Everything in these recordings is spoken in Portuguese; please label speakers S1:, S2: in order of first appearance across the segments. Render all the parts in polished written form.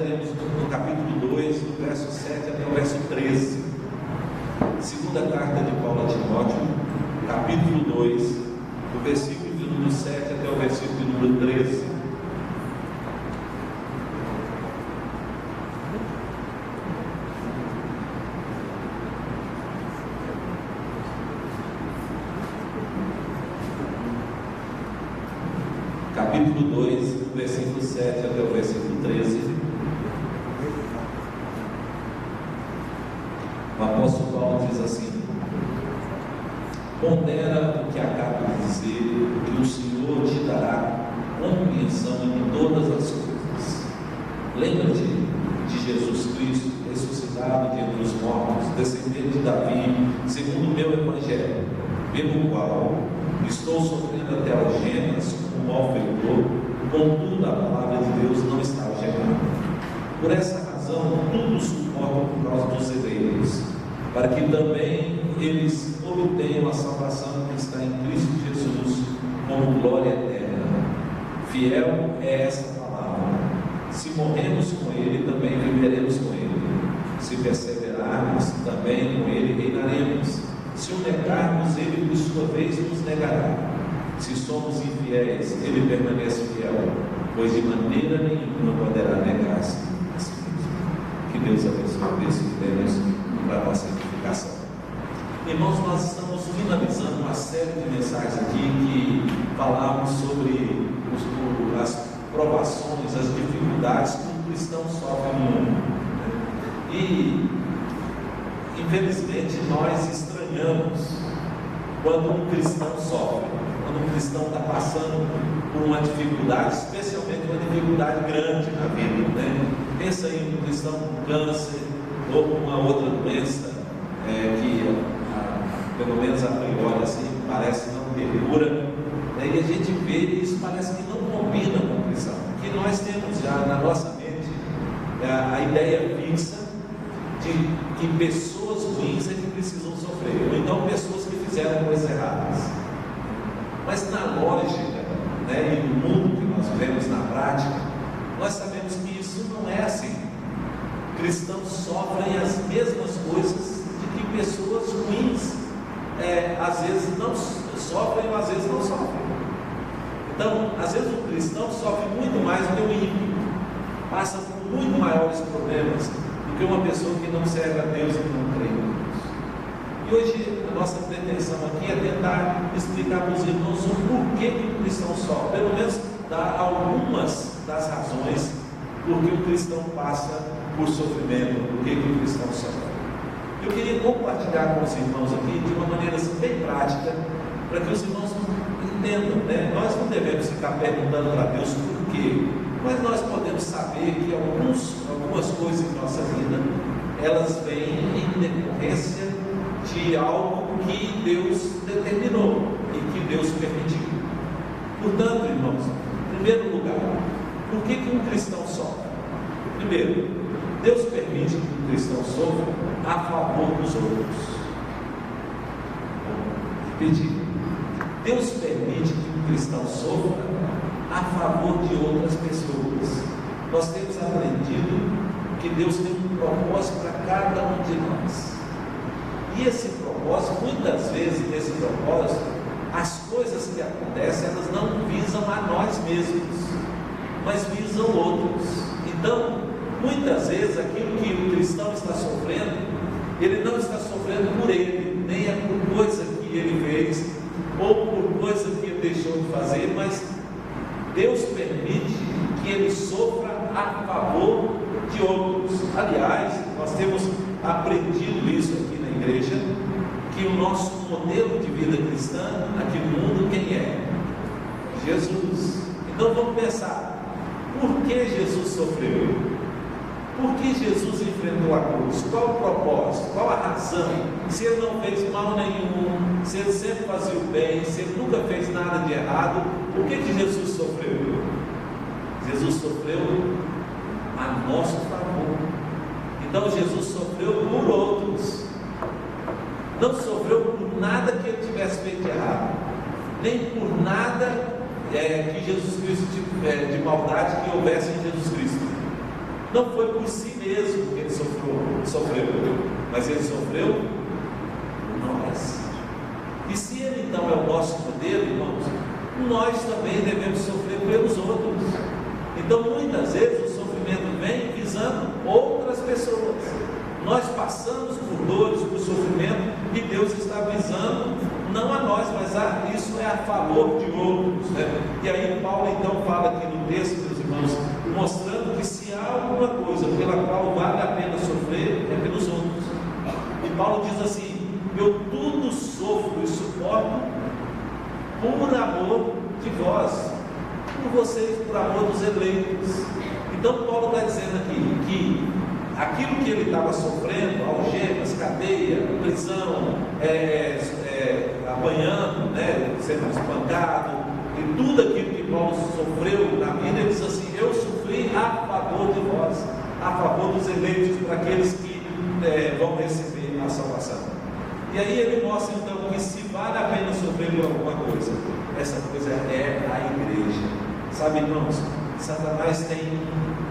S1: consideraremos no capítulo 2, do verso 7 até o verso 13. Segunda carta de Paulo a Timóteo, capítulo 2, do versículo de número 7 até o versículo de número 13. Capítulo 2, do versículo 7 até o versículo 13. O apóstolo Paulo diz assim: pondera o que acabo de dizer, que o Senhor te dará compreensão em todas as coisas. Lembra-te de Jesus Cristo, ressuscitado de entre os mortos, descendente de Davi, segundo o meu evangelho, pelo qual estou sofrendo até algemas como malfeitor, contudo a palavra de Deus não está algemada. Por essa razão, tudo suporto por causa dos eleitos, para que também eles obtenham a salvação que está em Cristo Jesus, como glória eterna. Fiel é essa palavra. Se morremos com Ele, também viveremos com Ele. Se perseverarmos, também com Ele reinaremos. Se o negarmos, Ele por sua vez nos negará. Se somos infiéis, Ele permanece fiel, pois de maneira nenhuma poderá negar-se a si mesmo. Que Deus abençoe esse que temos para a nossa edificação. Irmãos, nós estamos finalizando uma série de mensagens aqui que falamos sobre as provações, as dificuldades que um cristão sofre no mundo. E, infelizmente, nós estranhamos quando um cristão sofre, quando um cristão está passando por uma dificuldade, especialmente uma dificuldade grande na vida, né? Pensa em um cristão com câncer ou com uma outra doença que, pelo menos a priori, assim, parece não ter cura, né? E a gente vê isso, parece que não combina com o cristão, porque nós temos já na nossa mente a ideia fixa de que pessoas ruins é que precisam sofrer, ou então pessoas que fizeram coisas erradas. Mas na lógica, né, e no mundo que nós vemos na prática, nós sabemos que isso não é assim. Cristãos sofrem as mesmas coisas de que pessoas ruins às vezes não sofrem ou às vezes não sofrem. Então, às vezes o cristão sofre muito mais do que o ímpio, passa por muito maiores problemas do que uma pessoa que não serve a Deus e não crê em Deus. E hoje a nossa pretensão aqui é tentar explicar para os irmãos o porquê que o cristão sofre, pelo menos dar algumas das razões por que o cristão passa por sofrimento, por que o cristão sofre. Eu queria compartilhar com os irmãos aqui de uma maneira assim, bem prática, para que os irmãos entendam, né? Nós não devemos ficar perguntando para Deus por quê, mas nós podemos saber que algumas coisas em nossa vida, elas vêm em decorrência de algo que Deus determinou e que Deus permitiu. Portanto, irmãos, em primeiro lugar, por que um cristão sofre? Primeiro, Deus permite que um cristão sofra a favor dos outros. Vou repetir. Deus permite que um cristão sofra a favor de outras pessoas. Nós temos aprendido que Deus tem um propósito para cada um de nós. E esse propósito, muitas vezes, nesse propósito, as coisas que acontecem, elas não visam a nós mesmos, mas visam outros. Então, muitas vezes, aquilo que o cristão está sofrendo, ele não está sofrendo por ele, nem é por coisa que ele fez, ou por coisa que ele deixou de fazer, mas Deus permite que ele sofra a favor de outros. Aliás, nós temos aprendido isso aqui na igreja, que o nosso modelo de vida cristã aqui no mundo, quem é? Jesus. Então vamos pensar, por que Jesus sofreu? Por que Jesus enfrentou a cruz? Qual o propósito? Qual a razão? Se ele não fez mal nenhum, se ele sempre fazia o bem, se ele nunca fez nada de errado, por que Jesus sofreu? Jesus sofreu a nosso favor. Então Jesus sofreu por outros. Não sofreu por nada que ele tivesse feito de errado, nem por nada que Jesus Cristo de maldade que houvesse em Jesus Cristo. não foi por si mesmo que ele sofreu, mas ele sofreu por nós. E se ele então é o nosso modelo, irmãos, nós também devemos sofrer pelos outros. Então muitas vezes o sofrimento vem visando outras pessoas. Nós passamos por dores, por sofrimento, e Deus está visando não a nós, mas isso é a favor de outros, né? E aí Paulo então fala aqui no texto, meus irmãos, mostrando que se há alguma coisa pela qual vale a pena sofrer, é pelos outros. E Paulo diz assim: eu tudo sofro e suporto por amor de vós, por vocês, por amor dos eleitos. Então Paulo está dizendo aqui que aquilo que ele estava sofrendo, algemas, cadeia, prisão, apanhando, né, sendo espancado, e tudo aquilo que Paulo sofreu na vida, ele diz assim: eu sofri a favor de vós, a favor dos eleitos, para aqueles que vão receber a salvação. E aí ele mostra então que se vale a pena sofrer por alguma coisa, essa coisa é a igreja. Sabe, irmãos, Satanás tem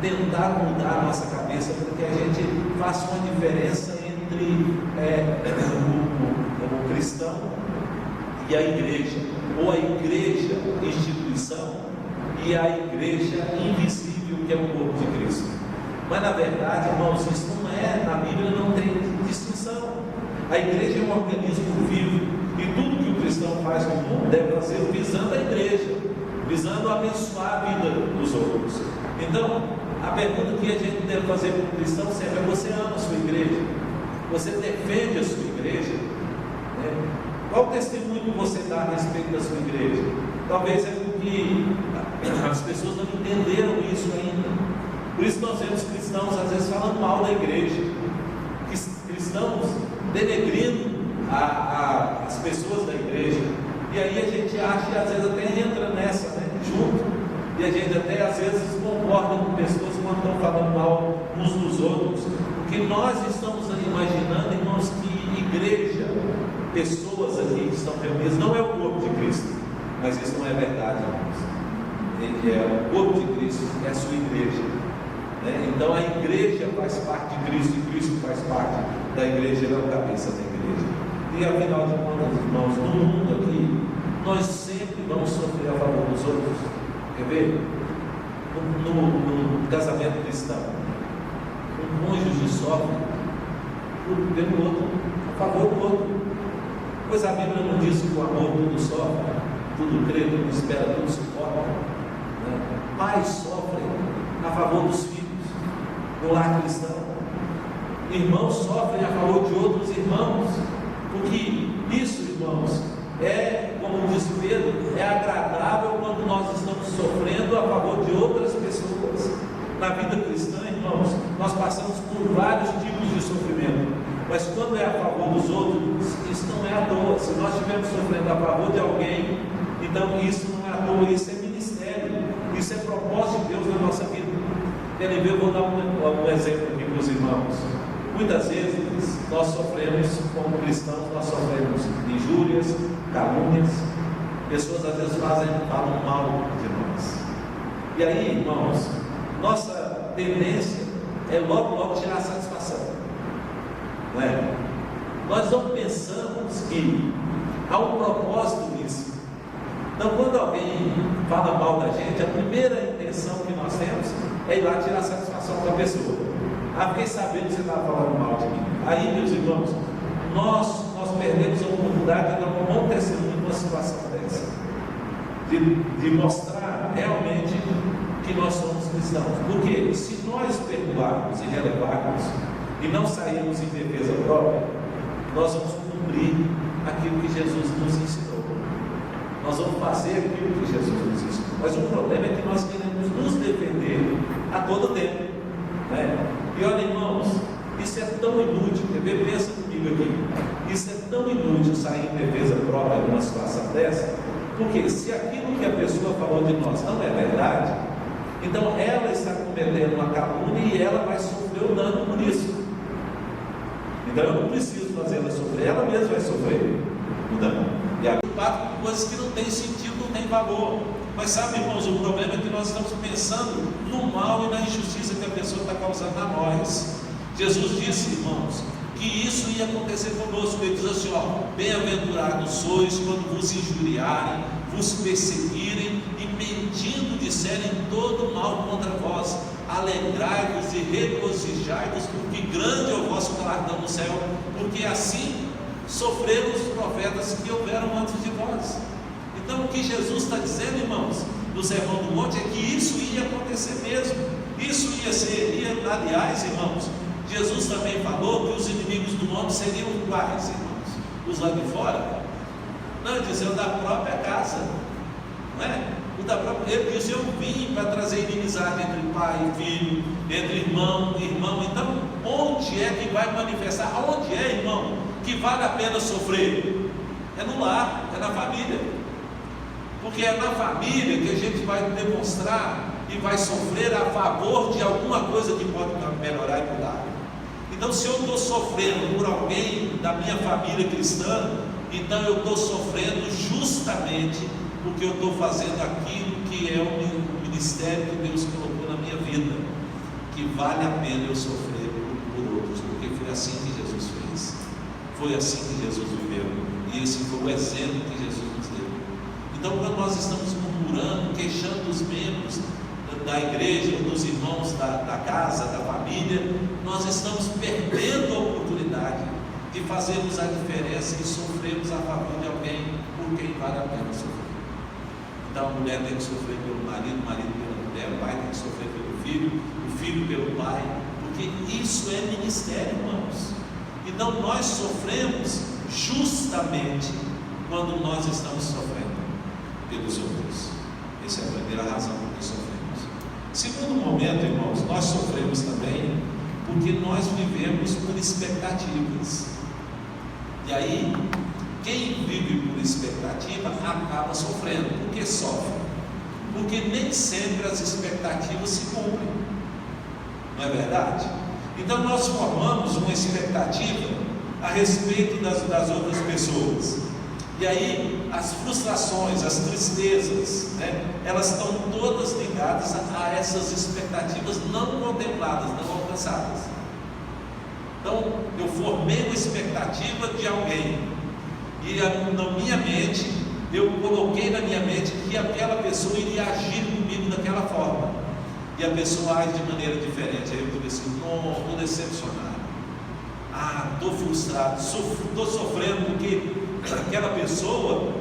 S1: tentado mudar a nossa cabeça para que a gente faça uma diferença entre o cristão e a igreja, ou a igreja instituição e a igreja invisível, que é o corpo de Cristo. Mas na verdade, irmãos, isso não é, na Bíblia não tem distinção. A igreja é um organismo vivo, e tudo que o cristão faz no mundo deve fazer visando a igreja, visando abençoar a vida dos outros. Então, a pergunta que a gente deve fazer para o cristão sempre é: você ama a sua igreja? Você defende a sua igreja? Qual o testemunho que você dá a respeito da sua igreja? Talvez é porque as pessoas não entenderam isso ainda. Por isso nós vemos cristãos às vezes falando mal da igreja, cristãos denegrindo as pessoas da igreja. E aí a gente acha, e às vezes até entra nessa, né, junto, e a gente até às vezes concorda com pessoas quando estão falando mal uns dos outros, porque nós estamos imaginando, irmãos, que igreja, pessoas aqui que estão reunidas, não é o corpo de Cristo. Mas isso não é verdade, irmãos. Ele é o corpo de Cristo, é a sua igreja, né? Então a igreja faz parte de Cristo, e Cristo faz parte da igreja, ele é o cabeça da igreja. E afinal de contas, irmãos, no mundo aqui, nós sempre vamos sofrer a favor dos outros. Quer ver? No casamento cristão, um cônjuge sofre pelo outro, a favor do outro. Pois a Bíblia não diz que o amor tudo sofre, tudo crê, tudo espera, tudo suporta, né? Pais sofrem a favor dos filhos no lar cristão. Irmãos sofrem a favor de outros irmãos, porque isso, irmãos, como diz Pedro, é agradável quando nós estamos sofrendo a favor de outras pessoas. Na vida cristã, irmãos, nós passamos por vários tipos de sofrimento, mas quando é a favor dos outros, isso não é à toa. Se nós estivermos sofrendo a favor de alguém, então isso não é à toa, isso é ministério, isso é propósito de Deus na nossa vida. Querem ver? Eu vou dar um exemplo aqui para os irmãos. Muitas vezes nós sofremos, como cristãos, nós sofremos injúrias, calúnias, pessoas às vezes falam mal de nós. E aí, irmãos, nossa tendência é logo tirar a satisfação, não é? Nós não pensamos que há um propósito nisso. Então, quando alguém fala mal da gente, a primeira intenção que nós temos é ir lá tirar a satisfação da pessoa. Fiquei sabendo que você estava falando mal de mim. Aí, meus irmãos, nós perdemos a oportunidade de dar um bom testemunho numa situação dessa, de mostrar realmente que nós somos cristãos. Porque se nós perdoarmos e relevarmos e não sairmos em defesa própria, nós vamos cumprir aquilo que Jesus nos ensinou. Nós vamos fazer aquilo que Jesus nos ensinou. Mas o problema é que nós queremos nos defender a todo tempo, né? E olha, irmãos, isso é tão inútil. Pensa comigo aqui. Isso é tão inútil sair em defesa própria numa situação dessa, porque se aquilo que a pessoa falou de nós não é verdade, então ela está cometendo uma calúnia e ela vai sofrer o dano por isso. Então eu não preciso fazer ela sofrer, ela mesma vai sofrer o dano. E preocupado com coisas que não têm sentido, não têm valor. Mas sabe, irmãos, o problema é que nós estamos pensando no mal e na injustiça que a pessoa está causando a nós. Jesus disse, irmãos, que isso ia acontecer conosco. Ele diz assim, ó: bem-aventurados sois quando vos injuriarem, vos perseguirem e mentindo disserem todo mal contra vós. Alegrai-vos e regozijai-vos, porque grande é o vosso galardão no céu, porque assim sofreram os profetas que houveram antes de vós. Então o que Jesus está dizendo, irmãos, no Sermão do Monte, é que isso ia acontecer mesmo. Isso aliás, irmãos, Jesus também falou que os inimigos do homem seriam quais, irmãos? Os lá de fora? Não, ele disse, o da própria casa, não é? Ele disse, eu vim para trazer inimizade entre pai e filho, entre irmão e irmão. Então, onde é que vai manifestar? Onde é, irmão, que vale a pena sofrer? É no lar, é na família. Porque é na família que a gente vai demonstrar e vai sofrer a favor de alguma coisa que pode melhorar e mudar. Então, se eu estou sofrendo por alguém da minha família cristã, então eu estou sofrendo justamente porque eu estou fazendo aquilo que é o ministério que Deus colocou na minha vida, que vale a pena eu sofrer por outros, porque foi assim que Jesus fez, foi assim que Jesus viveu, e esse foi o exemplo que Jesus nos deu. Então, quando nós estamos murmurando, queixando os membros da igreja, dos irmãos da casa, da família, nós estamos perdendo a oportunidade de fazermos a diferença e sofrermos a favor de alguém por quem vale a pena sofrer. Então a mulher tem que sofrer pelo marido, o marido pela mulher, o pai tem que sofrer pelo filho, o filho pelo pai, porque isso é ministério, irmãos. Então nós sofremos justamente quando nós estamos sofrendo pelos outros. Essa é a primeira razão por que sofremos. Segundo momento, irmãos, nós sofremos também porque nós vivemos por expectativas. E aí, quem vive por expectativa acaba sofrendo. Por que sofre? Porque nem sempre as expectativas se cumprem. Não é verdade? Então nós formamos uma expectativa a respeito das outras pessoas. E aí as frustrações, as tristezas, né, elas estão todas ligadas a essas expectativas não contempladas, não alcançadas. Então eu formei uma expectativa de alguém, e na minha mente, eu coloquei na minha mente que aquela pessoa iria agir comigo daquela forma, e a pessoa age de maneira diferente. Aí eu digo assim, não, estou decepcionado, estou frustrado, estou sofrendo porque aquela pessoa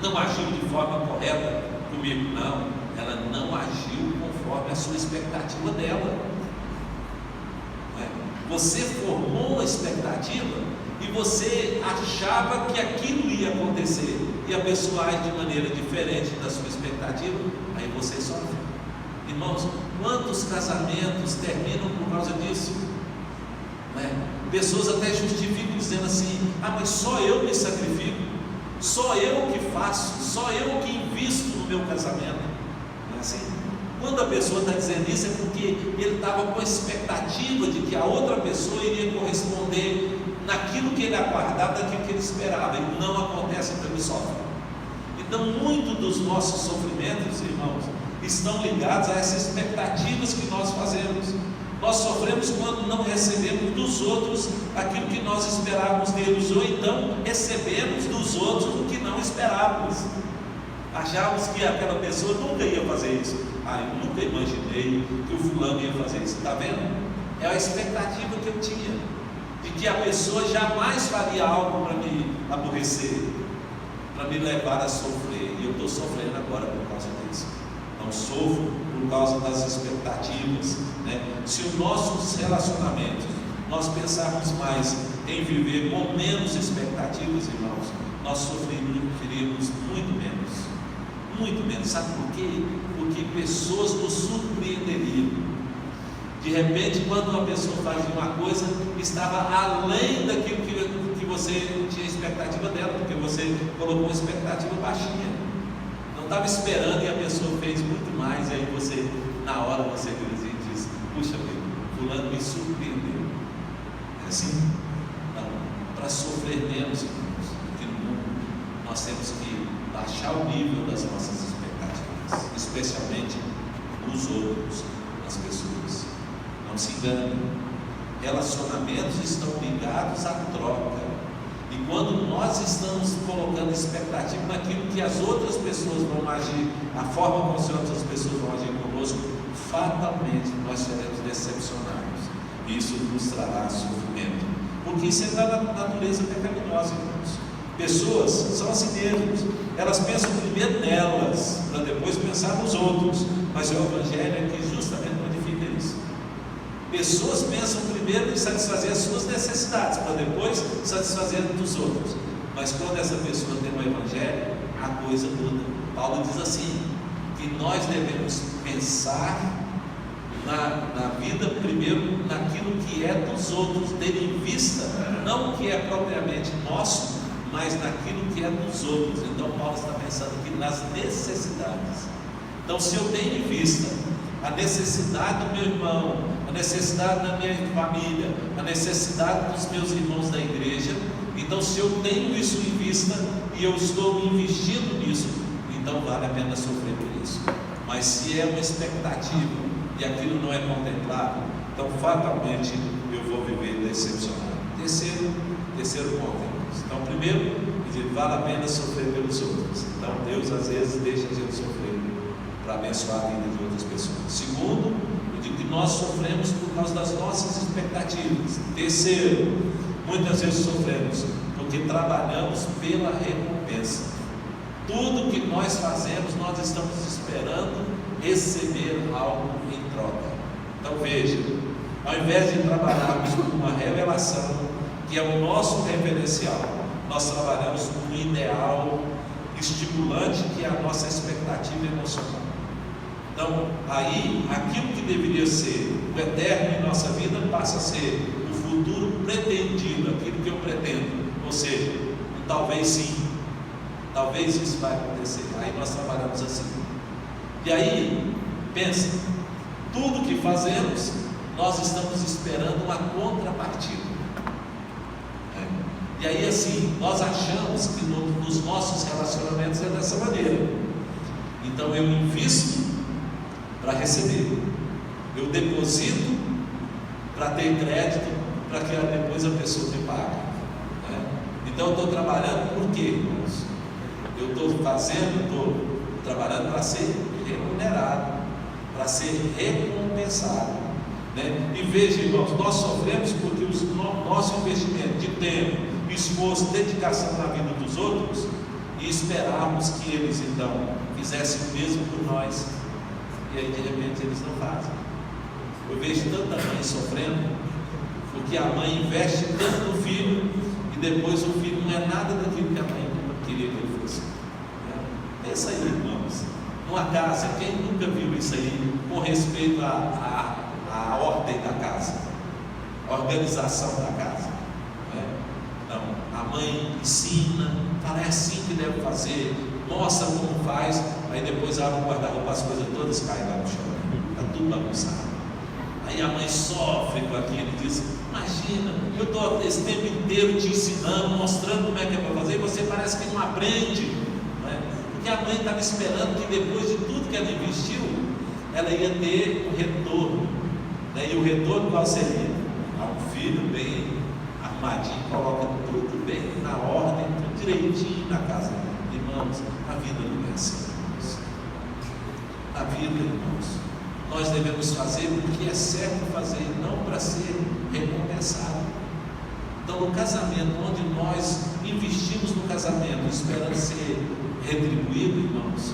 S1: não agiu de forma correta comigo. Não, ela não agiu conforme a sua expectativa dela. Você formou uma expectativa e você achava que aquilo ia acontecer, e a pessoa age de maneira diferente da sua expectativa, aí você sofre. Irmãos, quantos casamentos terminam por causa disso? Pessoas até justificam dizendo assim, mas só eu me sacrifico, só eu que faço, só eu que invisto no meu casamento. Não é assim? Quando a pessoa está dizendo isso, é porque ele estava com a expectativa de que a outra pessoa iria corresponder naquilo que ele aguardava, naquilo que ele esperava, e não acontece, então ele sofre. Então, muito dos nossos sofrimentos, irmãos, estão ligados a essas expectativas que nós fazemos. Nós sofremos quando não recebemos dos outros aquilo que nós esperávamos deles, ou então recebemos dos outros o que não esperávamos. Achávamos que aquela pessoa nunca ia fazer isso. Eu nunca imaginei que o fulano ia fazer isso. Está vendo? É a expectativa que eu tinha, de que a pessoa jamais faria algo para me aborrecer, para me levar a sofrer. E eu estou sofrendo agora por causa disso. Não sofro por causa das expectativas, né? Se os nossos relacionamentos nós pensarmos mais em viver com menos expectativas, irmãos, nós sofreríamos muito menos. Muito menos. Sabe por quê? Porque pessoas nos surpreenderiam. De repente, quando uma pessoa fazia uma coisa, estava além daquilo que você tinha expectativa dela, porque você colocou uma expectativa baixinha. Não estava esperando, e a pessoa fez muito mais, e aí você, na hora, você diz, puxa vida, fulano me surpreendeu. É assim? Não. Para sofrer menos, irmãos, do que no mundo, nós temos que baixar o nível das nossas expectativas. especialmente nos outros, nas pessoas. Não se engane, relacionamentos estão ligados à troca. E quando nós estamos colocando expectativa naquilo que as outras pessoas vão agir, a forma como as outras pessoas vão agir conosco, fatalmente nós seremos decepcionados. E isso nos trará sofrimento. Porque isso é da natureza pecaminosa, irmãos. Pessoas são assim mesmo. Elas pensam primeiro nelas, para depois pensar nos outros. Mas o Evangelho é que justamente modifica isso. Pessoas pensam primeiro em satisfazer as suas necessidades, para depois satisfazer dos outros. Mas quando essa pessoa tem o Evangelho, a coisa muda. Paulo diz assim, que nós devemos pensar na vida primeiro naquilo que é dos outros, ter em vista não o que é propriamente nosso, mas naquilo que é dos outros. Então Paulo está pensando aqui nas necessidades. Então, se eu tenho em vista a necessidade do meu irmão, a necessidade da minha família, a necessidade dos meus irmãos da igreja, então se eu tenho isso em vista e eu estou investindo nisso, então vale a pena sofrer por isso. Mas se é uma expectativa e aquilo não é contemplado, então fatalmente eu vou viver decepcionado. Terceiro ponto, irmãos. Então, primeiro, vale a pena sofrer pelos outros. Então Deus às vezes deixa a gente sofrer para abençoar a vida de outras pessoas. Segundo, eu digo que nós sofremos por causa das nossas expectativas. Terceiro, muitas vezes sofremos porque trabalhamos pela recompensa. Tudo que nós fazemos, nós estamos esperando receber algo em troca. Então veja, ao invés de trabalharmos com uma revelação que é o nosso referencial, nós trabalhamos com um ideal estimulante que é a nossa expectativa emocional. Então, aí, aquilo que deveria ser o eterno em nossa vida passa a ser o futuro pretendido, aquilo que eu pretendo, ou seja, talvez sim, talvez isso vai acontecer. Aí nós trabalhamos assim. E aí, pensa, tudo que fazemos, nós estamos esperando uma contrapartida. E aí assim, nós achamos que nos nossos relacionamentos é dessa maneira. Então eu invisto para receber, eu deposito para ter crédito, para que depois a pessoa me pague. Então eu estou trabalhando por quê, irmãos? Eu estou trabalhando para ser remunerado, para ser recompensado. E veja, irmãos, nós sofremos porque o nosso investimento de tempo, esforço, dedicação na vida dos outros, e esperarmos que eles então fizessem o mesmo por nós, e aí de repente eles não fazem. Eu vejo tanta mãe sofrendo porque a mãe investe tanto no filho e depois o filho não é nada daquilo que a mãe queria que ele fosse. Pensa aí, irmãos, numa casa, quem nunca viu isso aí com respeito à ordem da casa, a organização da casa? A mãe ensina, fala, é assim que deve fazer, mostra como faz, aí depois abre o guarda-roupa, as coisas todas caem lá no chão, está tudo bagunçado. Aí a mãe sofre com aquilo e diz, imagina, eu estou esse tempo inteiro te ensinando, mostrando como é que é para fazer, e você parece que não aprende, porque a mãe estava esperando que depois de tudo que ela investiu, ela ia ter um retorno, e o retorno qual seria? Um filho bem arrumadinho, coloca tudo bem na ordem, tudo direitinho na casa. Irmãos, a vida não é assim, irmãos. A vida, irmãos, nós devemos fazer o que é certo fazer, não para ser recompensado. Então, no casamento, onde nós investimos no casamento, esperando ser retribuído, irmãos,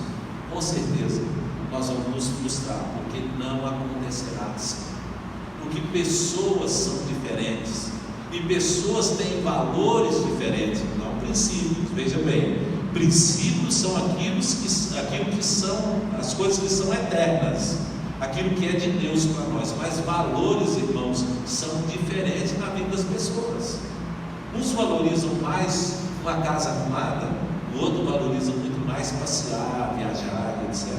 S1: com certeza nós vamos nos frustrar, porque não acontecerá assim. Porque pessoas são diferentes. E pessoas têm valores diferentes, não princípios. Veja bem, princípios são aquilo que são as coisas que são eternas, aquilo que é de Deus para nós. Mas valores, irmãos, são diferentes na vida das pessoas. Uns valorizam mais uma casa arrumada, o outro valoriza muito mais passear, viajar, etc.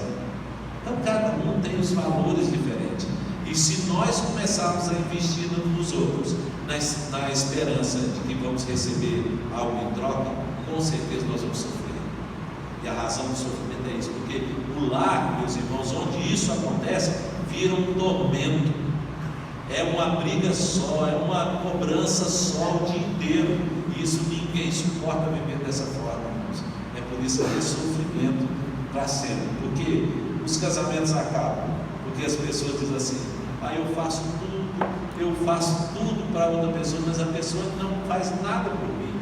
S1: Então cada um tem os valores diferentes. E se nós começarmos a investir nos outros, na esperança de que vamos receber algo em troca, com certeza nós vamos sofrer. E a razão do sofrimento é isso, porque o lar, meus irmãos, onde isso acontece, vira um tormento, é uma briga só, é uma cobrança só o dia inteiro, e isso ninguém suporta viver dessa forma, irmãos. É por isso que é sofrimento para sempre, porque os casamentos acabam, porque as pessoas dizem assim: eu faço tudo para outra pessoa, mas a pessoa não faz nada por mim,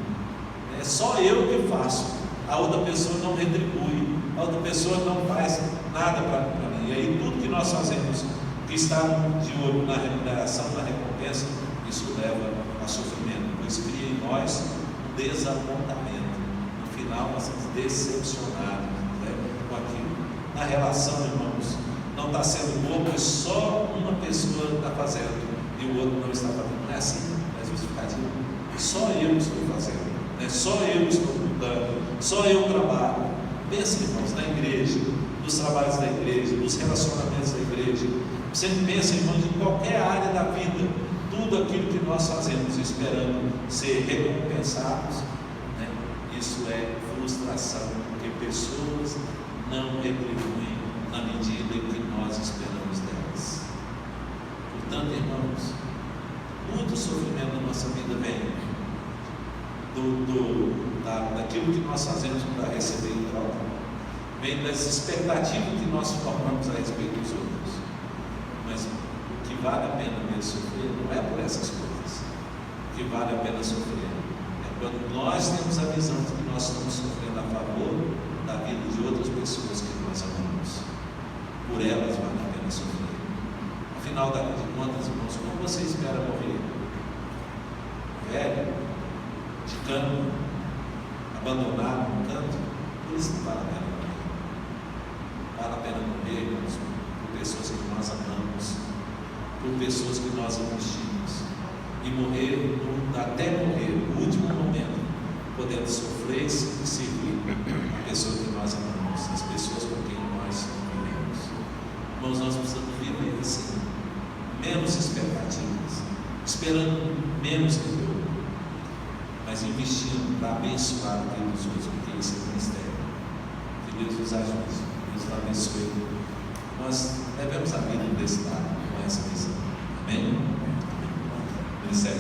S1: é só eu que faço, a outra pessoa não retribui, a outra pessoa não faz nada para mim. E aí tudo que nós fazemos, que está de olho na remuneração, na recompensa, isso leva a sofrimento, pois cria em nós um desapontamento. No final nós somos decepcionados, né, com aquilo. Na relação, irmãos, não está sendo bom, mas só uma pessoa está fazendo e o outro não está fazendo. Não é assim, não é justificativo. Só eu estou fazendo, né? Só eu estou mudando, só eu trabalho. Pensa, irmãos, na igreja, nos trabalhos da igreja, nos relacionamentos da igreja. Você pensa, irmãos, em qualquer área da vida, tudo aquilo que nós fazemos esperando ser recompensados, né? Isso é frustração, porque pessoas não retribuem na medida em que nós esperamos delas. Portanto, irmãos, muito sofrimento na nossa vida vem daquilo que nós fazemos para receber em troca, vem das expectativas que nós formamos a respeito dos outros. Mas o que vale a pena mesmo sofrer não é por essas coisas. O que vale a pena sofrer é quando nós temos a visão de que nós estamos sofrendo a favor da vida de outras pessoas que nós amamos. Por elas vale a pena sofrer. Afinal de contas, irmãos, como você espera morrer? Velho, de cano, abandonado no canto? Por isso não vale a pena morrer. Vale a pena morrer, irmãos, por pessoas que nós amamos, por pessoas que nós investimos, e morrer, até morrer, no último momento, podendo sofrer e servir a pessoa que nós amamos, as pessoas com quem nós vivemos. Irmãos, nós precisamos viver assim, menos expectativas, esperando menos de Deus, mas investindo para abençoar a vida dos outros, porque esse é o ministério. Que Deus nos ajude, Deus nos abençoe. Nós devemos a vida desse lado com essa visão. Amém? Ministério